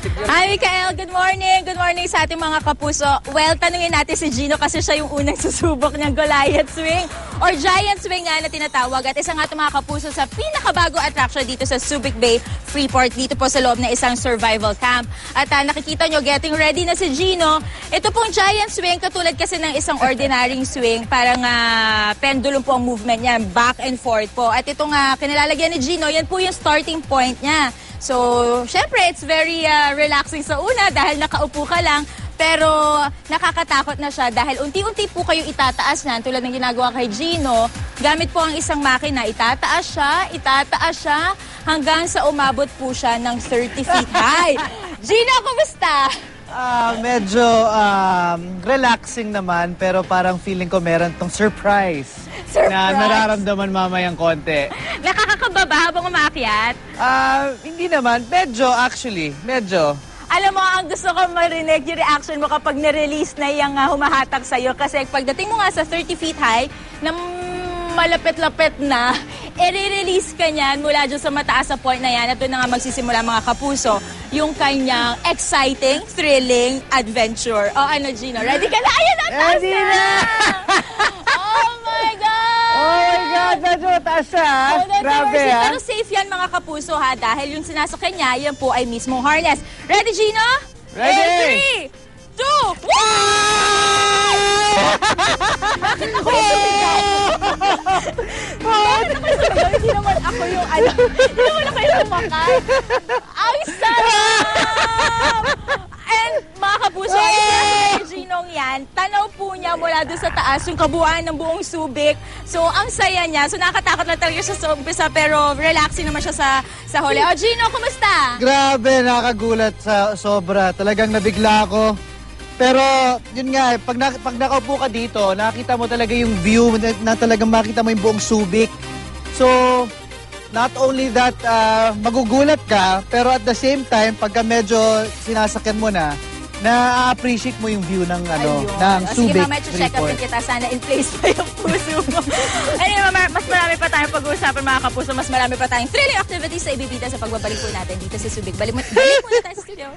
Hi, Mikael. Good morning. Good morning sa ating mga kapuso. Well, tanungin natin si Gino kasi siya yung unang susubok ng Goliath Swing or Giant Swing nga na tinatawag. At isa nga itong mga kapuso sa pinakabago attraction dito sa Subic Bay, Freeport, dito po sa loob ng isang survival camp. At nakikita nyo, getting ready na si Gino. Ito pong Giant Swing, katulad kasi ng isang ordinary swing, parang pendulum po ang movement niya, back and forth po. At itong kinalalagyan ni Gino, yan po yung starting point niya. So, syempre, it's very relaxing sa una dahil nakaupo ka lang. Pero nakakatakot na siya dahil unti-unti po kayo itataas niyan tulad ng ginagawa kay Gino. Gamit po ang isang makina, itataas siya hanggang sa umabot po siya ng 30 feet high. Gino, kumusta? Medyo relaxing naman pero parang feeling ko meron tong surprise. Na nararamdaman mamayang konti. Nakakakababa habang umaakyat? Hindi naman. Medyo. Alam mo, ang gusto ko marinig yung reaction mo kapag nirelease na yung humahatak sa'yo. Kasi pagdating mo nga sa 30 feet high, na malapit-lapit na, i-release ka niyan mula dyan sa mataas sa point na yan. At doon na nga magsisimula mga kapuso, yung kanyang exciting, thrilling adventure. O ano, Gino? Ready ka na? Ayan na! Ready na! Oh my God! Oh my God! Medyo taas siya. Grabe ha? Pero safe yan mga kapuso ha. Dahil yung sinasakyan niya, yan po ay mismong harness. Ready, Gino? Ready! 3, 2, 1! Bakit ako yung sumigaw? Bakit ako yung sumigaw? Hindi naman ako yung hindi naman ako yung sumakay. Ang sarap! And mga kapuso, yung Ginong yan, tanaw po niya mula doon sa taas yung kabuuan ng buong Subic. So, ang saya niya. So, nakatakot lang talaga siya sa umpisa, pero relaxing naman siya sa huli. O, Gino, kumusta? Grabe, nakagulat sa sobra. Talagang nabigla ako. Pero, yun nga, pag nakaupo ka dito, nakita mo talaga yung view na talagang makita mo yung buong Subic. So, not only that, magugulat ka, pero at the same time, pagka medyo sinasakyan mo na-appreciate mo yung view ng Subic. Sige, mamaya check up din kita. Sana in place pa yung puso mo. Anyway, mas marami pa tayong pag-uusapan mga kapuso. Mas marami pa tayong thrilling activities sa ibibida sa pagbabalik po natin dito sa Subic. Balik muna tayo sa studio.